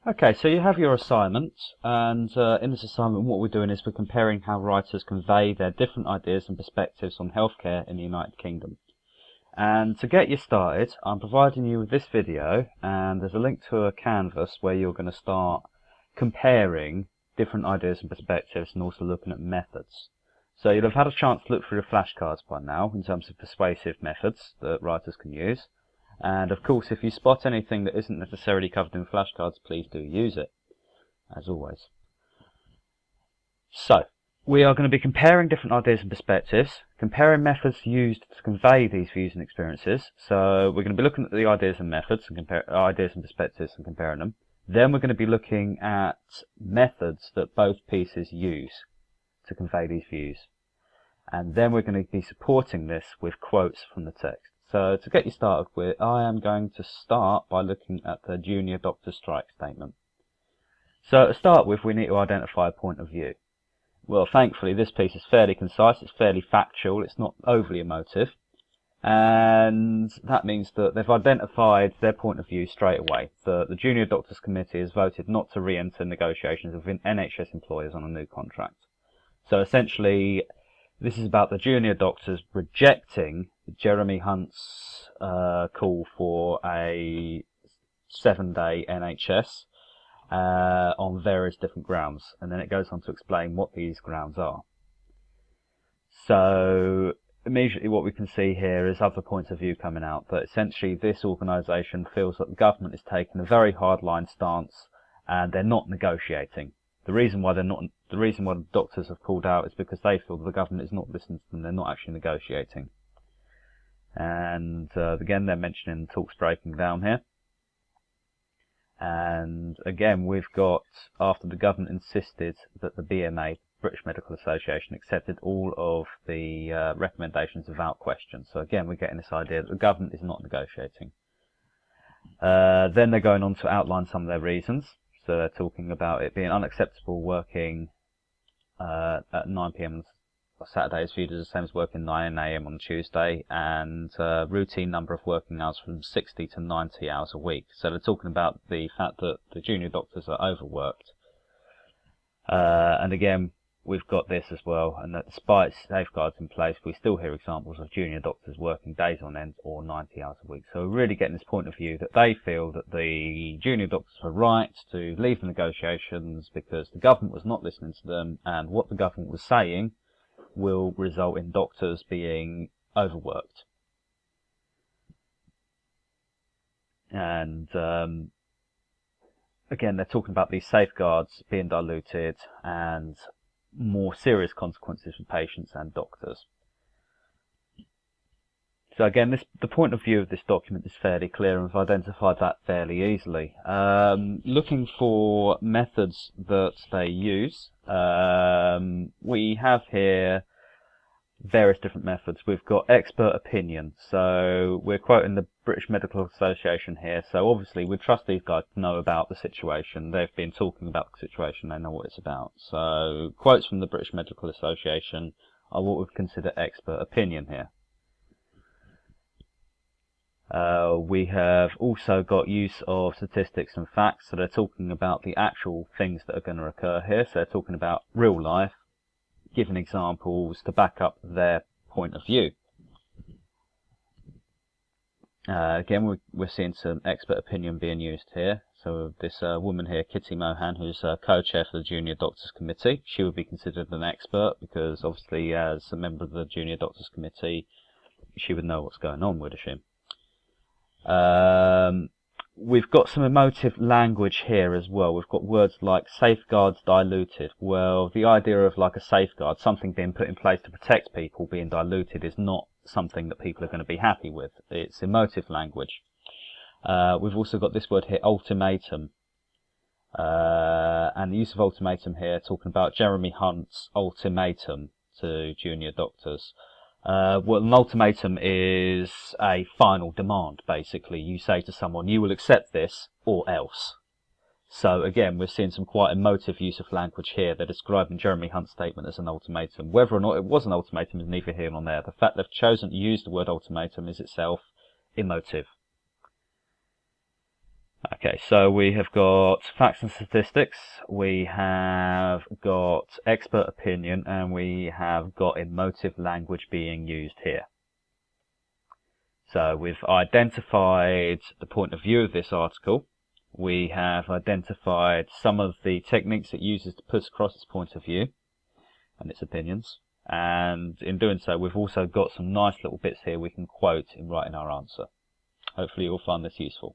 Okay, so you have your assignment, and in this assignment what we're doing is we're comparing how writers convey their different ideas and perspectives on healthcare in the United Kingdom. And to get you started, I'm providing you with this video, and there's a link to a canvas where you're going to start comparing different ideas and perspectives and also looking at methods. So you'll have had a chance to look through the flashcards by now in terms of persuasive methods that writers can use. And of course, if you spot anything that isn't necessarily covered in flashcards, please do use it, as always. So, we are going to be comparing different ideas and perspectives, comparing methods used to convey these views and experiences. So, we're going to be looking at the ideas and methods and ideas and perspectives and comparing them. Then we're going to be looking at methods that both pieces use to convey these views. And then we're going to be supporting this with quotes from the text. So to get you started with, I am going to start by looking at the junior doctor strike statement. So to start with, we need to identify a point of view. Well, thankfully this piece is fairly concise, it's fairly factual, it's not overly emotive, and that means that they've identified their point of view straight away. The Junior Doctors Committee has voted not to re-enter negotiations with NHS employers on a new contract. So essentially, this is about the junior doctors rejecting Jeremy Hunt's call for a 7-day NHS on various different grounds, and then it goes on to explain what these grounds are. So immediately what we can see here is other points of view coming out, that essentially this organisation feels that the government is taking a very hard-line stance and they're not negotiating. The reason why the doctors have pulled out is because they feel that the government is not listening to them, they're not actually negotiating. And again, they're mentioning talks breaking down here. And again, we've got, after the government insisted that the BMA, British Medical Association, accepted all of the recommendations without question. So again, we're getting this idea that the government is not negotiating. Then they're going on to outline some of their reasons. So they're talking about it being unacceptable working at 9 PM on Saturday is viewed as the same as working 9 AM on Tuesday, and routine number of working hours from 60 to 90 hours a week. So they're talking about the fact that the junior doctors are overworked. And again, we've got this as well, and that despite safeguards in place, we still hear examples of junior doctors working days on end or 90 hours a week. So we're really getting this point of view that they feel that the junior doctors were right to leave the negotiations because the government was not listening to them, and what the government was saying will result in doctors being overworked. And again, they're talking about these safeguards being diluted and more serious consequences for patients and doctors. So again, the point of view of this document is fairly clear, and we've identified that fairly easily. Looking for methods that they use, we have here various different methods. We've got expert opinion, so we're quoting the British Medical Association here, so obviously we trust these guys to know about the situation. They've been talking about the situation, they know what it's about. So quotes from the British Medical Association are what we'd consider expert opinion here. We have also got use of statistics and facts, so they're talking about the actual things that are going to occur here. So they're talking about real life, giving examples to back up their point of view. Again, we're seeing some expert opinion being used here. So this woman here, Kitty Mohan, who's co-chair for the Junior Doctors Committee, she would be considered an expert because obviously as a member of the Junior Doctors Committee, she would know what's going on, wouldn't she? We've got some emotive language here as well. We've got words like safeguards diluted. Well, the idea of like a safeguard, something being put in place to protect people, being diluted is not something that people are going to be happy with. It's emotive language. We've also got this word here, ultimatum. And the use of ultimatum here, talking about Jeremy Hunt's ultimatum to junior doctors. Well, an ultimatum is a final demand, basically. You say to someone, you will accept this or else. So again, we're seeing some quite emotive use of language here. They're describing Jeremy Hunt's statement as an ultimatum. Whether or not it was an ultimatum is neither here nor there. The fact they've chosen to use the word ultimatum is itself emotive. Okay, so we have got facts and statistics, we have got expert opinion, and we have got emotive language being used here. So we've identified the point of view of this article. We have identified some of the techniques it uses to put across its point of view and its opinions. And in doing so, we've also got some nice little bits here we can quote in writing our answer. Hopefully you'll find this useful.